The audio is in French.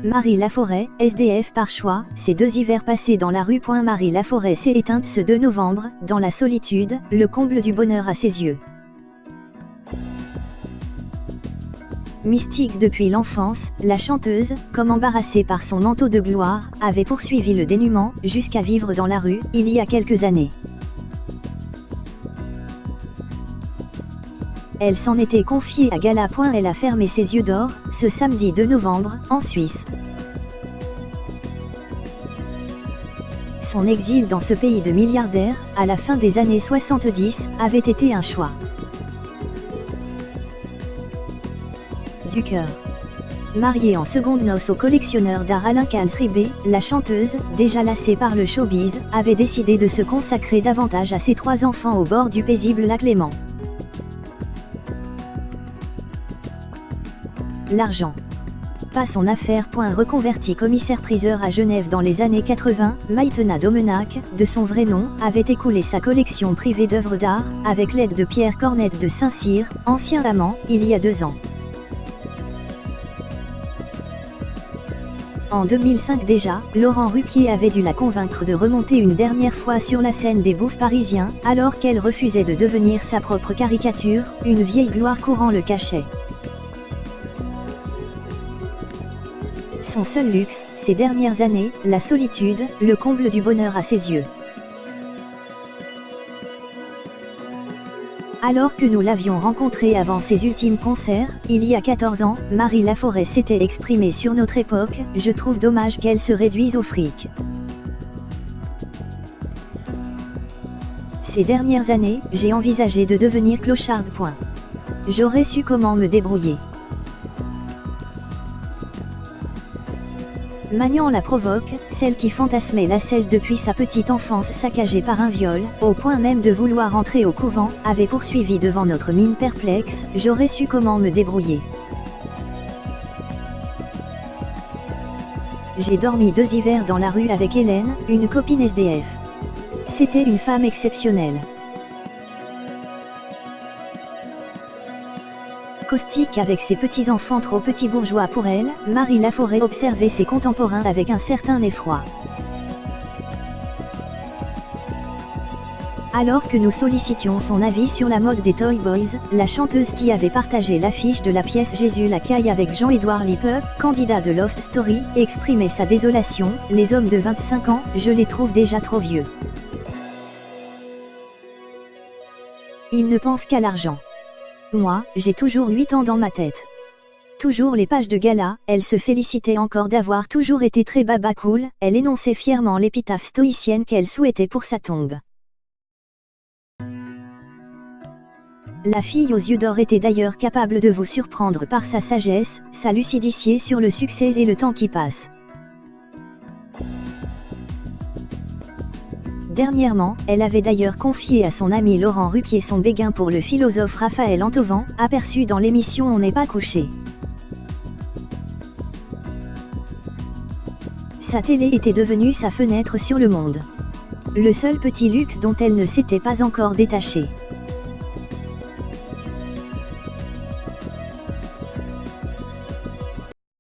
Marie Laforêt, SDF par choix, ces 2 hivers passés dans la rue. Marie Laforêt s'est éteinte ce 2 novembre, dans la solitude, le comble du bonheur à ses yeux. Mystique depuis l'enfance, la chanteuse, comme embarrassée par son manteau de gloire, avait poursuivi le dénuement, jusqu'à vivre dans la rue, il y a quelques années. Elle s'en était confiée à Gala. Elle a fermé ses yeux d'or, ce samedi 2 novembre, en Suisse. Son exil dans ce pays de milliardaires, à la fin des années 70, avait été un choix du cœur. Mariée en seconde noces au collectionneur d'art Alain Kalsribé, la chanteuse, déjà lassée par le showbiz, avait décidé de se consacrer davantage à ses 3 enfants au bord du paisible lac Léman. L'argent. Pas son affaire. Reconvertie commissaire-priseur à Genève dans les années 80, Maïtena Domenac, de son vrai nom, avait écoulé sa collection privée d'œuvres d'art, avec l'aide de Pierre Cornette de Saint-Cyr, ancien amant, il y a 2 ans. En 2005 déjà, Laurent Ruquier avait dû la convaincre de remonter une dernière fois sur la scène des Bouffes parisiens, alors qu'elle refusait de devenir sa propre caricature, une vieille gloire courant le cachait. Son seul luxe, ces dernières années, la solitude, le comble du bonheur à ses yeux. Alors que nous l'avions rencontrée avant ses ultimes concerts, il y a 14 ans, Marie Laforêt s'était exprimée sur notre époque, « Je trouve dommage qu'elle se réduise au fric. Ces dernières années, j'ai envisagé de devenir clocharde. J'aurais su comment me débrouiller. » Magnan la provoque, celle qui fantasmait la cesse depuis sa petite enfance saccagée par un viol, au point même de vouloir entrer au couvent, avait poursuivi devant notre mine perplexe, « J'aurais su comment me débrouiller. J'ai dormi 2 hivers dans la rue avec Hélène, une copine SDF. C'était une femme exceptionnelle. » Caustique avec ses petits-enfants trop petits bourgeois pour elle, Marie Laforêt observait ses contemporains avec un certain effroi. Alors que nous sollicitions son avis sur la mode des Toy Boys, la chanteuse qui avait partagé l'affiche de la pièce Jésus la caille avec Jean-Édouard Lippe, candidat de Love Story, exprimait sa désolation, « Les hommes de 25 ans, je les trouve déjà trop vieux. Ils ne pensent qu'à l'argent. Moi, j'ai toujours 8 ans dans ma tête. » Toujours les pages de gala, elle se félicitait encore d'avoir toujours été très baba cool, elle énonçait fièrement l'épitaphe stoïcienne qu'elle souhaitait pour sa tombe. La fille aux yeux d'or était d'ailleurs capable de vous surprendre par sa sagesse, sa lucidité sur le succès et le temps qui passe. Dernièrement, elle avait d'ailleurs confié à son ami Laurent Ruquier son béguin pour le philosophe Raphaël Antovan, aperçu dans l'émission On n'est pas couché. Sa télé était devenue sa fenêtre sur le monde. Le seul petit luxe dont elle ne s'était pas encore détachée.